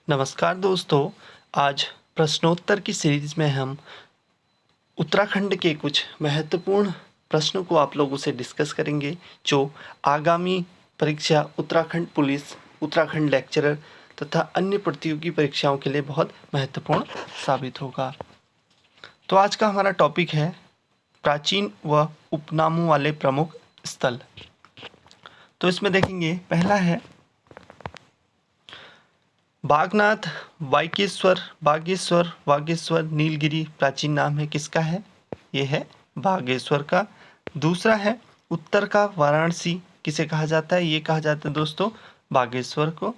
नमस्कार दोस्तों, आज प्रश्नोत्तर की सीरीज़ में हम उत्तराखंड के कुछ महत्वपूर्ण प्रश्नों को आप लोगों से डिस्कस करेंगे, जो आगामी परीक्षा उत्तराखंड पुलिस, उत्तराखंड लेक्चरर तथा अन्य प्रतियोगी परीक्षाओं के लिए बहुत महत्वपूर्ण साबित होगा। तो आज का हमारा टॉपिक है प्राचीन व उपनामों वाले प्रमुख स्थल। तो इसमें देखेंगे, पहला है बागनाथ, बागेश्वर, नीलगिरी प्राचीन नाम है किसका है? ये है बागेश्वर का। दूसरा है उत्तर का वाराणसी, किसे कहा जाता है? ये कहा जाता है दोस्तों बागेश्वर को।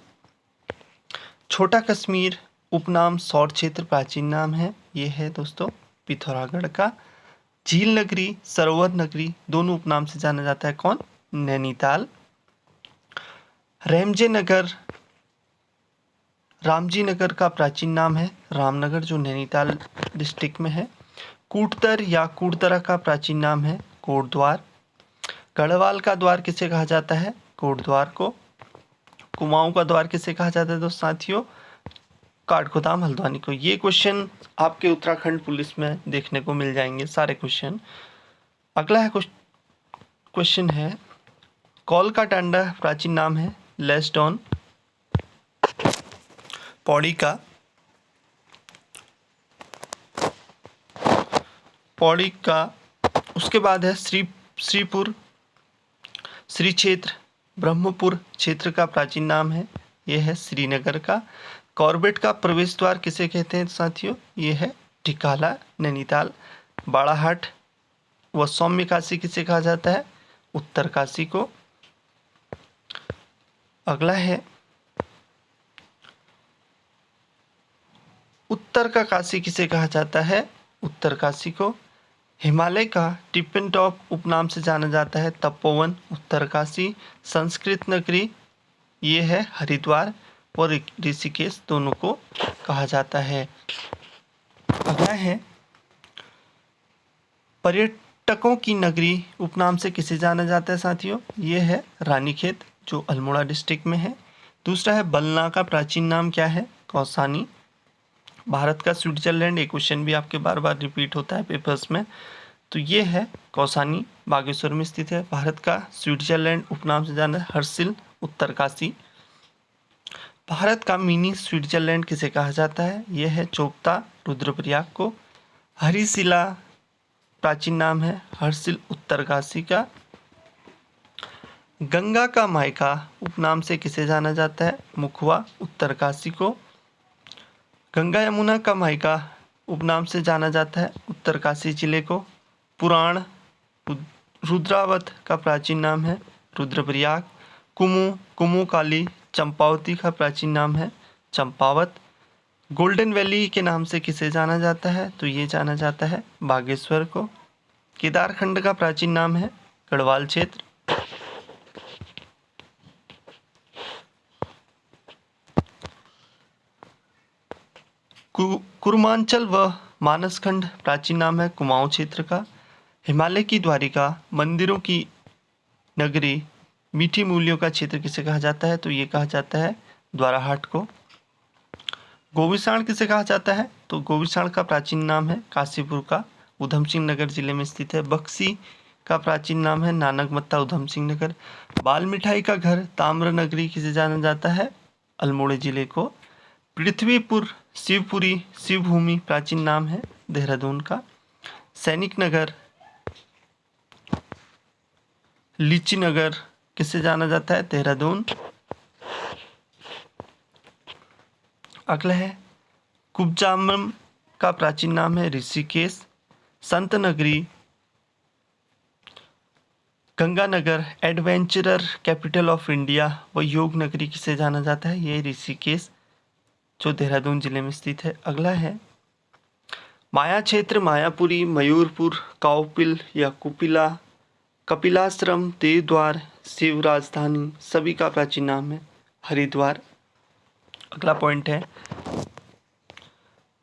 छोटा कश्मीर उपनाम सौर क्षेत्र प्राचीन नाम है, ये है दोस्तों पिथौरागढ़ का। झील नगरी, सरोवर नगरी दोनों उपनाम से जाना जाता है, कौन? नैनीताल। रेमजे नगर, रामजी नगर का प्राचीन नाम है रामनगर, जो नैनीताल डिस्ट्रिक्ट में है। कूटतर या कूटतरा का प्राचीन नाम है कोटद्वार। गढ़वाल का द्वार किसे कहा जाता है? कोटद्वार को। कुमाऊं का द्वार किसे कहा जाता है दोस्त साथियों? काठगोदाम हल्द्वानी को। ये क्वेश्चन आपके उत्तराखंड पुलिस में देखने को मिल जाएंगे सारे क्वेश्चन। अगला है क्वेश्चन है कौल का टांडा प्राचीन नाम है लेस्डॉन। पौड़ी का उसके बाद है श्रीपुर, श्री क्षेत्र, ब्रह्मपुर क्षेत्र का प्राचीन नाम है, यह है श्रीनगर का। कॉर्बेट का प्रवेश द्वार किसे कहते हैं साथियों? ये है टिकाला, नैनीताल। बाड़ाहाट व सौम्य काशी किसे कहा जाता है? उत्तर काशी को। अगला है उत्तर का काशी किसे कहा जाता है? उत्तर काशी को। हिमालय का टिप्पन टॉप उपनाम से जाना जाता है तपोवन, उत्तर काशी। संस्कृत नगरी, ये है हरिद्वार और ऋषिकेश, दोनों को कहा जाता है। अगला है पर्यटकों की नगरी उपनाम से किसे जाना जाता है साथियों? ये है रानीखेत, जो अल्मोड़ा डिस्ट्रिक्ट में है। दूसरा है बलना का प्राचीन नाम क्या है? कौसानी। भारत का स्विट्जरलैंड, एक क्वेश्चन भी आपके बार बार रिपीट होता है पेपर्स में, तो ये है कौसानी, बागेश्वर में स्थित है। भारत का स्विट्जरलैंड उपनाम से जाना है हर्षिल, उत्तरकाशी। भारत का मिनी स्विट्जरलैंड किसे कहा जाता है? यह है चोपता, रुद्रप्रयाग को। हरिशिला प्राचीन नाम है हर्षिल, उत्तरकाशी का। गंगा का मायका उपनाम से किसे जाना जाता है? मुखवा, उत्तरकाशी को। गंगा यमुना का मायका उपनाम से जाना जाता है उत्तरकाशी जिले को। पुराण, रुद्रावत का प्राचीन नाम है रुद्रप्रयाग। कुमू काली, चंपावती का प्राचीन नाम है चंपावत। गोल्डन वैली के नाम से किसे जाना जाता है? तो ये जाना जाता है बागेश्वर को। केदारखंड का प्राचीन नाम है गढ़वाल क्षेत्र। कुरुमांचल व मानसखंड प्राचीन नाम है कुमाऊं क्षेत्र का। हिमालय की द्वारिका, मंदिरों की नगरी, मीठी मूलियों का क्षेत्र किसे कहा जाता है? तो ये कहा जाता है द्वाराहाट को। गोविसाण किसे कहा जाता है? तो गोविसाण का प्राचीन नाम है काशीपुर का, उधम सिंह नगर जिले में स्थित है। बक्सी का प्राचीन नाम है नानकमत्ता, उधम सिंह नगर। बाल मिठाई का घर, ताम्र नगरी किसे जाना जाता है? अल्मोड़े जिले को। पृथ्वीपुर, शिवपुरी, शिवभूमि प्राचीन नाम है देहरादून का। सैनिक नगर, लीची नगर किसे जाना जाता है? देहरादून। अगला है कुब्जामम का प्राचीन नाम है ऋषिकेश। संत नगरी, Ganganagar, adventurer capital of India व योग नगरी किसे जाना जाता है? ये ऋषिकेश, जो देहरादून जिले में स्थित है। अगला है माया क्षेत्र, मायापुरी, मयूरपुर, काउपिल या कुपिला, कपिलाश्रम, देवद्वार, शिव राजधानी, सभी का प्राचीन नाम है हरिद्वार। अगला पॉइंट है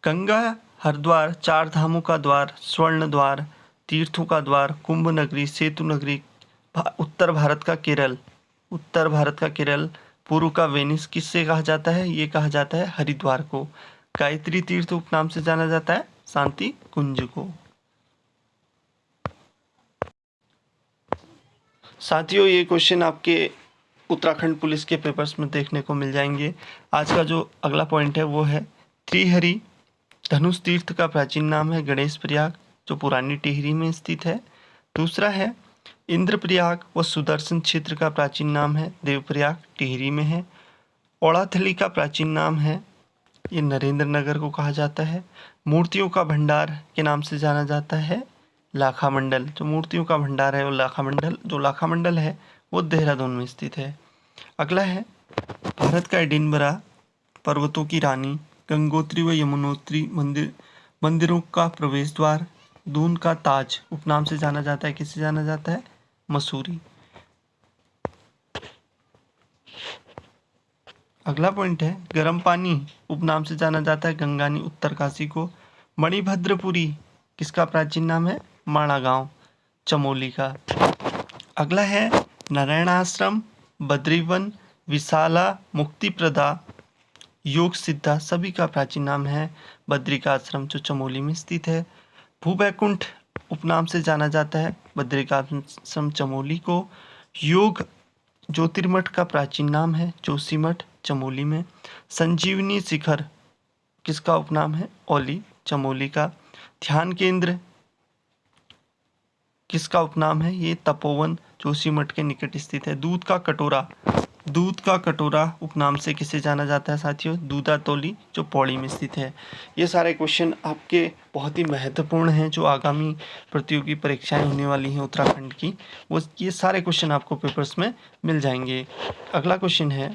गंगा हरिद्वार, चार धामों का द्वार, स्वर्ण द्वार, तीर्थों का द्वार, कुंभ नगरी, सेतु नगरी। उत्तर भारत का केरल, पूर्व का वेनिस किससे कहा जाता है? ये कहा जाता है हरिद्वार को। गायत्री तीर्थ उपनाम से जाना जाता है शांति कुंज को। साथियों, ये क्वेश्चन आपके उत्तराखंड पुलिस के पेपर्स में देखने को मिल जाएंगे। आज का जो अगला पॉइंट है वो है त्रिहरि धनुष तीर्थ का प्राचीन नाम है गणेश प्रयाग, जो पुरानी टिहरी में स्थित है। दूसरा है इंद्रप्रयाग व सुदर्शन क्षेत्र का प्राचीन नाम है देवप्रयाग, टिहरी में है। ओड़ाथली का प्राचीन नाम है, ये नरेंद्र नगर को कहा जाता है। मूर्तियों का भंडार के नाम से जाना जाता है लाखा मंडल, जो मूर्तियों का भंडार है वो लाखा मंडल, जो लाखा मंडल है वो देहरादून में स्थित है। अगला है भारत का एडिनबरा, पर्वतों की रानी, गंगोत्री व यमुनोत्री मंदिरों का प्रवेश द्वार, दून का ताज उपनाम से जाना जाता है, किससे जाना जाता है? मसूरी। अगला पॉइंट है गर्म पानी उपनाम से जाना जाता है गंगानी उत्तरकाशी को। मणिभद्रपुरी किसका प्राचीन नाम है? माणा गांव, चमोली का। अगला है नारायणाश्रम, बद्रीवन, विशाला, मुक्तिप्रदा, योग सिद्धा, सभी का प्राचीन नाम है बद्रिकाश्रम, जो चमोली में स्थित है। भूवैकुंठ उपनाम से जाना जाता है बद्रिकाश्रम चमोली को। योग ज्योतिर्मठ का प्राचीन नाम है जोशीमठ, चमोली में। संजीवनी शिखर किसका उपनाम है? औली, चमोली का। ध्यान केंद्र किसका उपनाम है? ये तपोवन, जोशीमठ के निकट स्थित है। दूध का कटोरा उपनाम से किसे जाना जाता है साथियों? दूधातोली, जो पौड़ी में स्थित है। ये सारे क्वेश्चन आपके बहुत ही महत्वपूर्ण हैं, जो आगामी प्रतियोगी परीक्षाएं होने वाली हैं उत्तराखंड की, वो ये सारे क्वेश्चन आपको पेपर्स में मिल जाएंगे। अगला क्वेश्चन है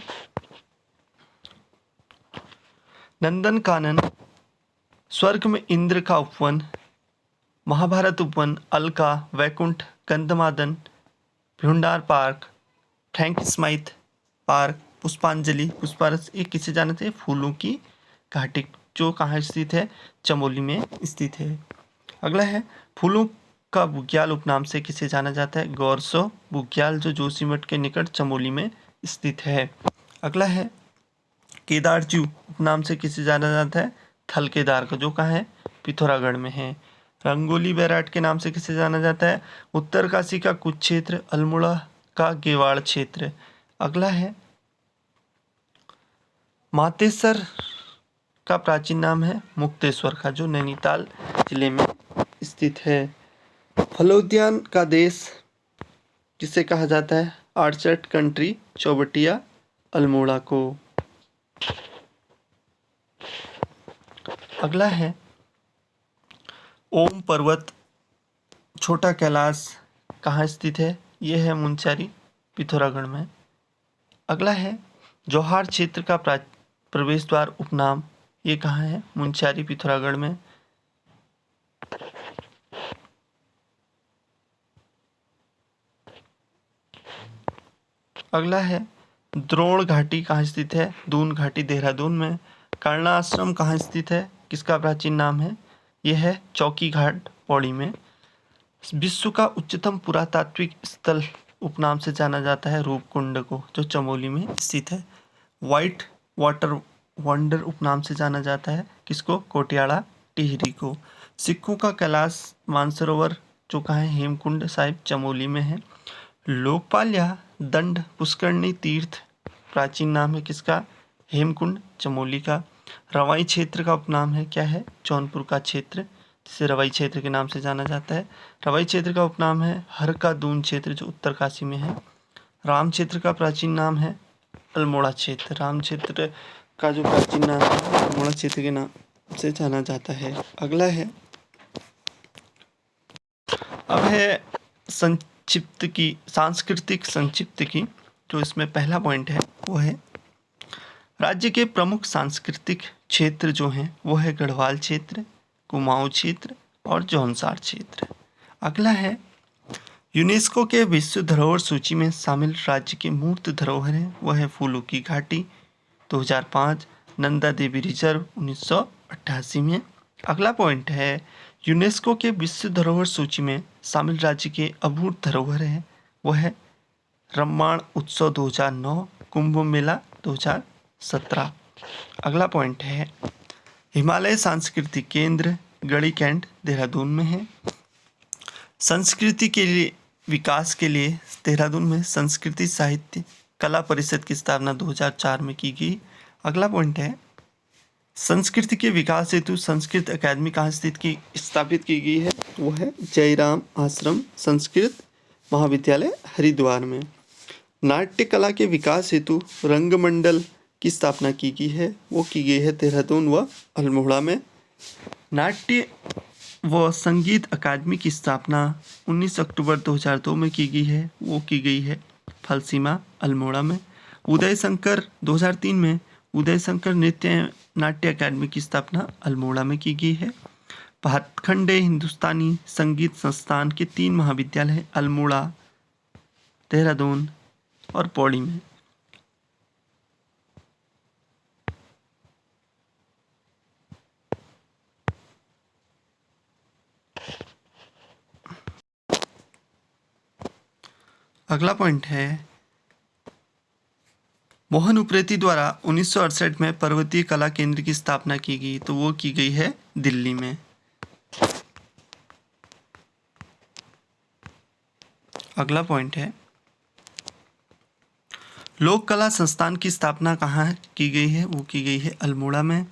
नंदनकानन, स्वर्ग में इंद्र का उपवन, महाभारत उपवन, Alka, Vaikunth, Gandhamadan, Bhyundar park, Frank Smythe park, Pushpanjali Pushparas, ये किसे जाना चाहिए? फूलों की घाटी, जो कहाँ स्थित है? चमोली में स्थित है। अगला है फूलों का बुग्याल उपनाम से किसे जाना जाता है? गौरसो बुग्याल, जो जोशीमठ के निकट चमोली में स्थित है। अगला है केदारजू उपनाम से किसे जाना जाता है? थल केदार को, जो कहाँ है? पिथौरागढ़ में है। रंगोली बैराट के नाम से किसे जाना जाता है? उत्तरकाशी का कुछ क्षेत्र, अल्मोड़ा का गेवाड़ क्षेत्र। अगला है मातेश्वर का प्राचीन नाम है मुक्तेश्वर का, जो नैनीताल जिले में स्थित है। फलोद्यान का देश जिसे कहा जाता है? आर्चर्ड कंट्री, चौबटिया, अल्मोड़ा को। अगला है ओम पर्वत, छोटा कैलाश कहाँ स्थित है? यह है मुंचारी, पिथौरागढ़ में। अगला है जौहार क्षेत्र का प्रवेश द्वार उपनाम, ये कहाँ है? मुंचारी, पिथौरागढ़ में। अगला है द्रोण घाटी कहाँ स्थित है? दून घाटी, देहरादून में। कर्णा आश्रम कहाँ स्थित है? किसका प्राचीन नाम है? यह है चौकी घाट, पौड़ी में। विश्व का उच्चतम पुरातात्विक स्थल उपनाम से जाना जाता है रूपकुंड को, जो चमोली में स्थित है। व्हाइट वाटर वंडर उपनाम से जाना जाता है किसको? कोटियाड़ा, टिहरी को। सिखों का कैलाश मानसरोवर, जो कहाँ है? हेमकुंड साहिब, चमोली में है। लोकपाल या दंड पुष्करणी तीर्थ प्राचीन नाम है किसका? हेमकुंड, चमोली का। रवाई क्षेत्र का उपनाम है, क्या है? जौनपुर का क्षेत्र, जिसे रवाई क्षेत्र के नाम से जाना जाता है। रवाई क्षेत्र का उपनाम है हर का दून क्षेत्र, जो उत्तरकाशी में है। राम क्षेत्र का प्राचीन नाम है अल्मोड़ा क्षेत्र। राम क्षेत्र का जो प्राचीन नाम है अल्मोड़ा क्षेत्र के नाम से जाना जाता है। अगला है अब है सांस्कृतिक संक्षिप्त की, जो इसमें पहला पॉइंट है वो है राज्य के प्रमुख सांस्कृतिक क्षेत्र जो हैं वो है गढ़वाल क्षेत्र, कुमाऊं क्षेत्र और जौनसार क्षेत्र। अगला है यूनेस्को के विश्व धरोहर सूची में शामिल राज्य की मूर्त धरोहर है, वह है फूलों की घाटी, 2005, नंदा देवी रिजर्व, 1988 में। अगला पॉइंट है यूनेस्को के विश्व धरोहर सूची में शामिल राज्य के अमूर्त धरोहर है, वह है रम्माण उत्सव 2009, कुंभ मेला 2017। अगला पॉइंट है हिमालय सांस्कृतिक केंद्र गढ़ी कैंट देहरादून में है। संस्कृति के लिए विकास के लिए देहरादून में संस्कृति साहित्य कला परिषद की स्थापना 2004 में की गई। अगला पॉइंट है संस्कृति के विकास हेतु संस्कृत अकादमी कहाँ स्थापित की गई है, वो है जयराम आश्रम संस्कृत महाविद्यालय हरिद्वार में। नाट्य कला के विकास हेतु रंगमंडल की स्थापना की गई है, वो की गई है देहरादून व अल्मोड़ा में। नाट्य व संगीत अकादमी की स्थापना 19 अक्टूबर 2002 में की गई है, वो की गई है फलसीमा अल्मोड़ा में। उदय शंकर 2003 में उदय शंकर नृत्य नाट्य अकादमी की स्थापना अल्मोड़ा में की गई है। भातखंडे हिंदुस्तानी संगीत संस्थान के 3 महाविद्यालय हैं, अल्मोड़ा, देहरादून और पौड़ी में। अगला पॉइंट है मोहन उप्रेती द्वारा 1968 में पर्वतीय कला केंद्र की स्थापना की गई, तो वो की गई है दिल्ली में। अगला पॉइंट है लोक कला संस्थान की स्थापना कहाँ की गई है, वो की गई है अल्मोड़ा में।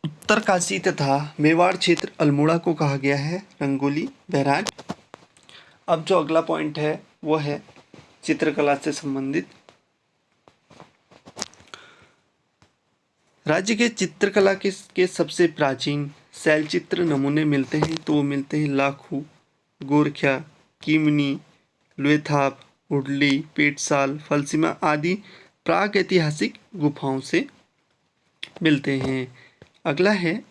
उत्तरकाशी तथा मेवाड़ क्षेत्र अल्मोड़ा को कहा गया है रंगोली बैराज। अब जो अगला पॉइंट है वो है चित्रकला से संबंधित। राज्य के चित्रकला के सबसे प्राचीन शैल चित्र नमूने मिलते हैं, तो वो मिलते हैं लाखू, गोरख्या, कीमनी, लुएथाप, उडली, पेटसाल, फलसीमा आदि प्राग ऐतिहासिक गुफाओं से मिलते हैं। अगला है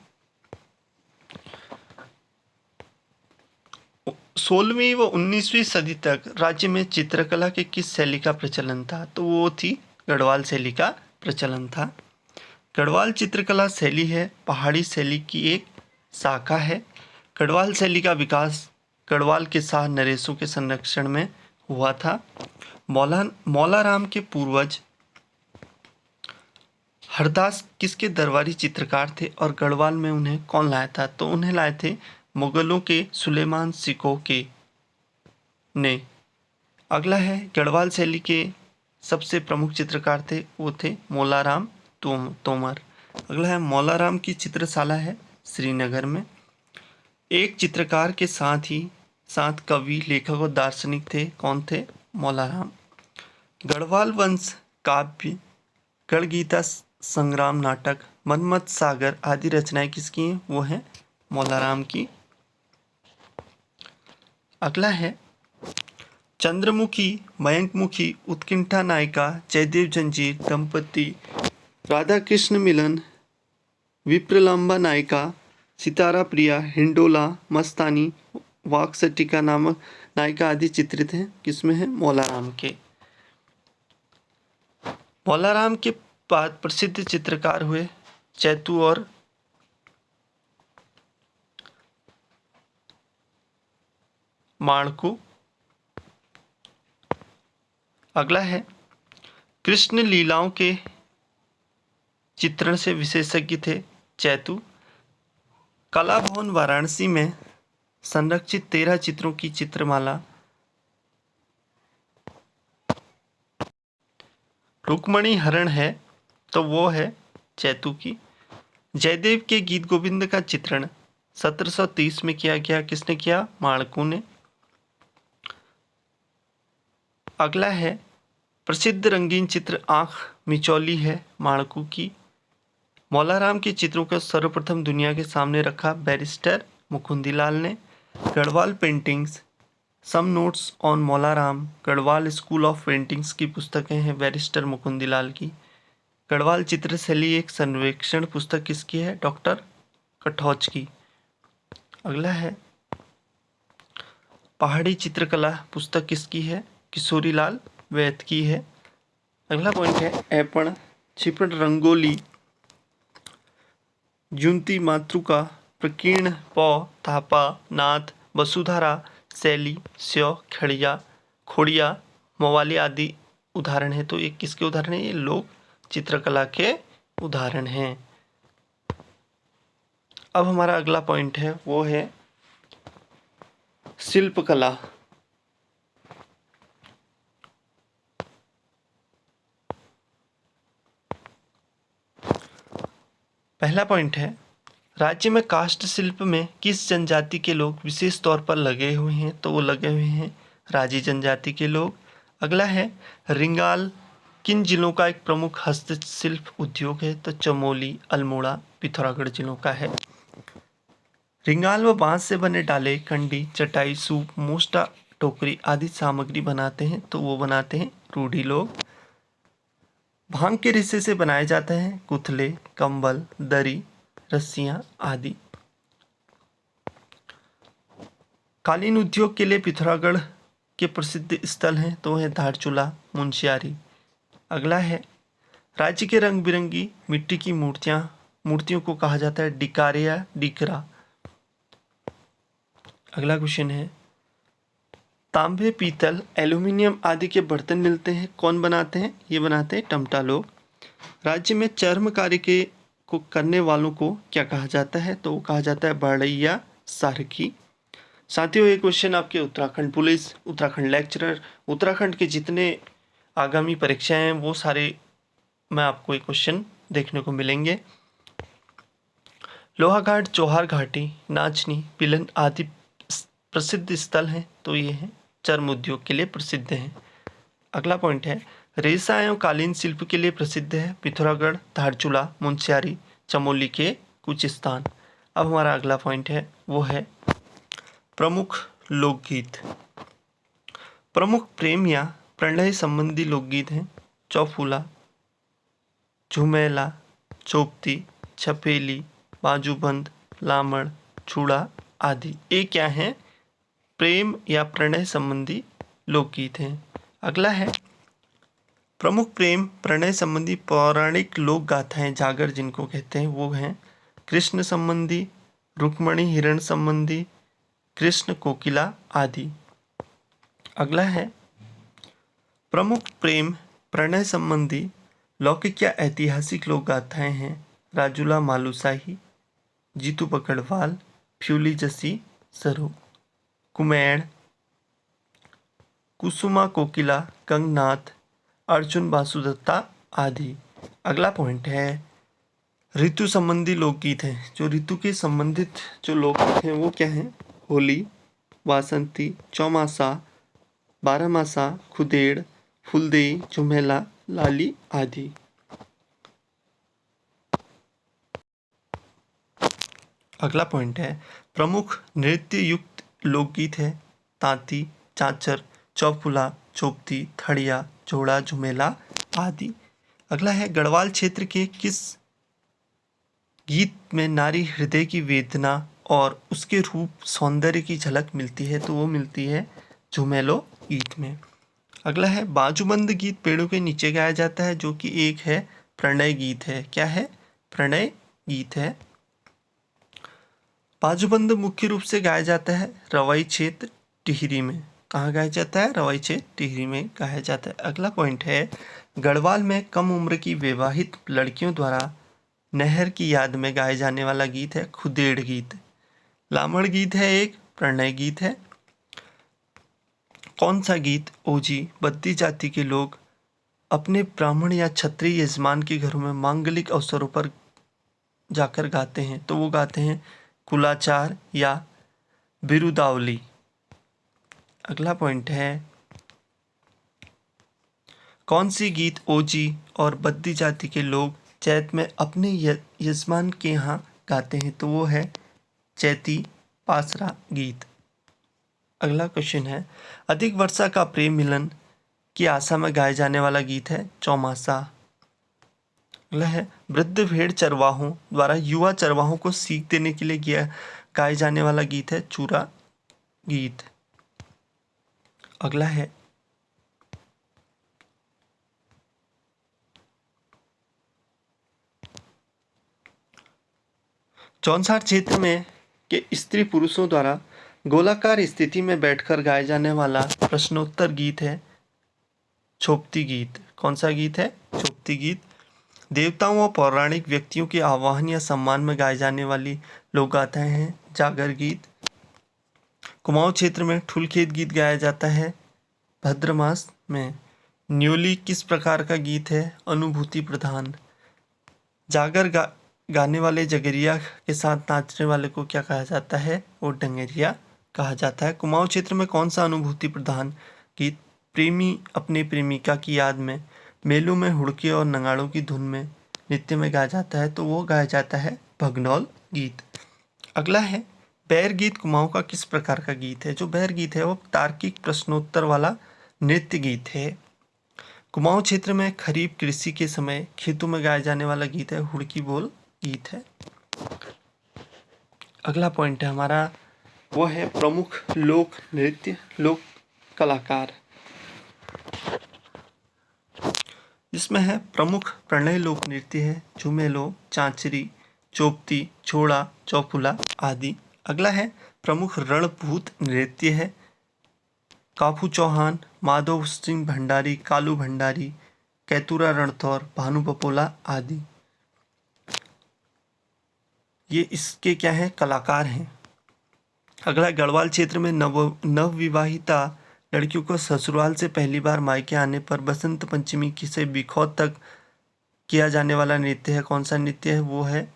16वीं व 19वीं सदी तक राज्य में चित्रकला के किस शैली का प्रचलन था, तो वो थी गढ़वाल शैली का प्रचलन था। गढ़वाल चित्रकला शैली है पहाड़ी शैली की एक शाखा है। गढ़वाल शैली का विकास गढ़वाल के शाह नरेशों के संरक्षण में हुआ था। मौलाराम के पूर्वज हरदास किसके दरबारी चित्रकार थे और गढ़वाल में उन्हें कौन लाया था, तो उन्हें लाए थे मुगलों के सुलेमान सिकोह के ने। अगला है गढ़वाल शैली के सबसे प्रमुख चित्रकार थे, वो थे मौलाराम तोमर। अगला है मौलाराम की चित्रशाला है श्रीनगर में। एक चित्रकार के साथ कवि, लेखक और दार्शनिक थे, कौन थे, मौलाराम। गढ़वाल वंश काव्य, गढ़गीता, संग्राम नाटक, मनमत सागर आदि रचनाएं किसकी हैं, वो हैं मौलाराम की। अगला है चंद्रमुखी, मयंकमुखी, उत्कंठा नायिका, जयदेव जंजीर दंपति, राधा कृष्ण मिलन, विप्रलंबा नायिका, सितारा प्रिया, हिंडोला, मस्तानी, वाक्सटिका नामक नायिका आदि चित्रित हैं, किसमें है, मौलाराम के। मौलाराम के बाद प्रसिद्ध चित्रकार हुए चैतू और माणकू। अगला है कृष्ण लीलाओं के चित्रण से विशेषज्ञ थे चैतू। कला भवन वाराणसी में संरक्षित 13 चित्रों की चित्रमाला रुक्मणी हरण है, तो वो है चैतू की। जयदेव के गीत गोविंद का चित्रण 1730 में किया गया, किसने किया, माणकू ने। अगला है प्रसिद्ध रंगीन चित्र आंख मिचौली है माणकू की। मौलाराम के चित्रों को सर्वप्रथम दुनिया के सामने रखा बैरिस्टर मुकुंदीलाल ने। Garhwal paintings, some notes on Molaram, Garhwal school of paintings की पुस्तकें हैं बैरिस्टर मुकुंदीलाल की। गढ़वाल चित्रशैली एक सर्वेक्षण पुस्तक किसकी है, डॉक्टर कठौच की। अगला है पहाड़ी चित्रकला पुस्तक किसकी है, किशोरीलाल वैद की है। अगला पॉइंट है ऐपण, छिपड़, रंगोली, जुंती, मातृका, प्रकीर्ण, पौ, थापा, नाथ, वसुधारा, शैली, स्यो, खड़िया, खोड़िया, मवाली आदि उदाहरण है। तो ये किसके उदाहरण है? ये लोक चित्रकला के उदाहरण हैं। अब हमारा अगला पॉइंट है वो है शिल्पकला। पहला पॉइंट है, राज्य में काष्ठ शिल्प में किस जनजाति के लोग विशेष तौर पर लगे हुए हैं? तो वो लगे हुए हैं राजी जनजाति के लोग। अगला है, रिंगाल किन जिलों का एक प्रमुख हस्तशिल्प उद्योग है? तो चमोली, अल्मोड़ा, पिथौरागढ़ जिलों का है। रिंगाल व बांस से बने डाले, कंडी, चटाई, सूप, मोस्टा, टोकरी आदि सामग्री बनाते हैं। तो वो बनाते हैं रूढ़ी लोग। भांग के रेशे से बनाए जाते हैं कुथले, कंबल, दरी, रस्सियां आदि। कालीन उद्योग के लिए पिथौरागढ़ के प्रसिद्ध स्थल हैं तो है धारचूला, मुंशियारी। अगला है, राज्य के रंग बिरंगी मिट्टी की मूर्तियों को कहा जाता है डिकारे या डिकरा। अगला क्वेश्चन है, तांबे, पीतल, एल्यूमिनियम आदि के बर्तन मिलते हैं, कौन बनाते हैं? ये बनाते हैं टमटा लोग। राज्य में चर्म कार्य के को करने वालों को क्या कहा जाता है? तो वो कहा जाता है बढ़ैया, सारकी। साथियों, ये क्वेश्चन आपके उत्तराखंड पुलिस, उत्तराखंड लेक्चरर, उत्तराखंड के जितने आगामी परीक्षाएं हैं वो सारे में आपको ये क्वेश्चन देखने को मिलेंगे। लोहाघाट, चौहार घाटी, नाचनी, पिलन आदि प्रसिद्ध स्थल हैं तो ये हैं चर्म उद्योग के लिए प्रसिद्ध हैं। अगला पॉइंट है, रेशा एवं कालीन शिल्प के लिए प्रसिद्ध है पिथौरागढ़, धारचूला, मुंशियारी, चमोली के कुछ स्थान। अब हमारा अगला पॉइंट है वो है प्रमुख लोकगीत। प्रमुख प्रेम या प्रणय संबंधी लोकगीत हैं चौफूला, झुमेला, चोपती, छपेली, बाजूबंद, लामड़, छुड़ा आदि। ये क्या हैं? प्रेम या प्रणय संबंधी लोकगीत हैं। अगला है, प्रमुख प्रेम प्रणय संबंधी पौराणिक लोक गाथाएं जागर जिनको कहते हैं वो हैं कृष्ण संबंधी, रुक्मणी हिरण संबंधी, कृष्ण कोकिला आदि। अगला है, प्रमुख प्रेम प्रणय संबंधी लौकिक या ऐतिहासिक लोक गाथाएं हैं राजूला मालूसाही, जीतू पकड़वाल, फ्यूली जसी सरो, कुमैण, कुसुमा कोकिला, गंगनाथ, अर्जुन बासुदत्ता आदि। अगला पॉइंट है, ऋतु संबंधी लोकगीत हैं। जो ऋतु के संबंधित जो लोकगीत हैं वो क्या हैं? होली, वासंती, चौमासा, बारहमासा, खुदेड़, फुलदेई, झुमेला, लाली आदि। अगला पॉइंट है, प्रमुख नृत्य युक्त लोकगीत है तांती, चांचर, चौफुला, चोपती, थड़िया, जोड़ा, झुमेला आदि। अगला है, गढ़वाल क्षेत्र के किस गीत में नारी हृदय की वेदना और उसके रूप सौंदर्य की झलक मिलती है? तो वो मिलती है झुमेलो गीत में। अगला है, बाजूबंद गीत पेड़ों के नीचे गाया जाता है जो कि एक है प्रणय गीत है। क्या है? प्रणय गीत है। बाजूबंद मुख्य रूप से गाया जाता है रवाई क्षेत्र टिहरी में। कहाँ गाया जाता है? रवाई क्षेत्र टिहरी में गाया जाता है। अगला पॉइंट है, गढ़वाल में कम उम्र की विवाहित लड़कियों द्वारा नहर की याद में गाए जाने वाला गीत है खुदेड़ गीत। लामड़ गीत है एक प्रणय गीत है। कौन सा गीत ओजी बद्दी जाति के लोग अपने ब्राह्मण या क्षत्रिय यजमान के घरों में मांगलिक अवसरों पर जाकर गाते हैं? तो वो गाते हैं कुलाचार या बिरुदावली। अगला पॉइंट है, कौन सी गीत ओजी और बद्दी जाति के लोग चैत में अपने यजमान के यहाँ गाते हैं? तो वो है चैती पासरा गीत। अगला क्वेश्चन है, अधिक वर्षा का प्रेम मिलन की आशा में गाया जाने वाला गीत है चौमासा। अगला है, वृद्ध भेड़ चरवाहों द्वारा युवा चरवाहों को सीख देने के लिए गाए जाने वाला गीत है चूरा गीत। अगला है, जौनसार क्षेत्र में के स्त्री पुरुषों द्वारा गोलाकार स्थिति में बैठकर गाए जाने वाला प्रश्नोत्तर गीत है छोपती गीत। कौन सा गीत है? छोपती गीत। देवताओं और पौराणिक व्यक्तियों के आवाहन या सम्मान में गाई जाने वाली लोक गाथाएं हैं जागर गीत। कुमाऊं क्षेत्र में ठुलखेत गीत गाया जाता है भाद्र मास में। न्योली किस प्रकार का गीत है? अनुभूति प्रधान। जागर गाने वाले जगरिया के साथ नाचने वाले को क्या कहा जाता है? वो डंगरिया कहा जाता है। कुमाऊं क्षेत्र में कौन सा अनुभूति प्रधान गीत प्रेमी अपने प्रेमिका की याद में मेलों में हुड़के और नगाड़ों की धुन में नृत्य में गाया जाता है? तो वो गाया जाता है भगनौल गीत। अगला है बैर गीत। कुमाऊं का किस प्रकार का गीत है? जो बैर गीत है वो तार्किक प्रश्नोत्तर वाला नृत्य गीत है। कुमाऊं क्षेत्र में खरीफ कृषि के समय खेतों में गाया जाने वाला गीत है हुड़की बोल गीत है। अगला पॉइंट है हमारा वो है प्रमुख लोक नृत्य लोक कलाकार, जिसमें है प्रमुख प्रणय लोक नृत्य है झुमेलो, चांचरी, चोपती, छोड़ा, चौफुला आदि। अगला है प्रमुख रणभूत नृत्य है काफू चौहान, माधव सिंह भंडारी, कालू भंडारी, कैतुरा रणथौर, भानु बपोला आदि। ये इसके क्या हैं? कलाकार हैं। अगला गढ़वाल क्षेत्र में नवविवाहिता लड़कियों को ससुराल से पहली बार मायके आने पर बसंत पंचमी की से बिखौत तक किया जाने वाला नृत्य है। कौन सा नृत्य है? वो है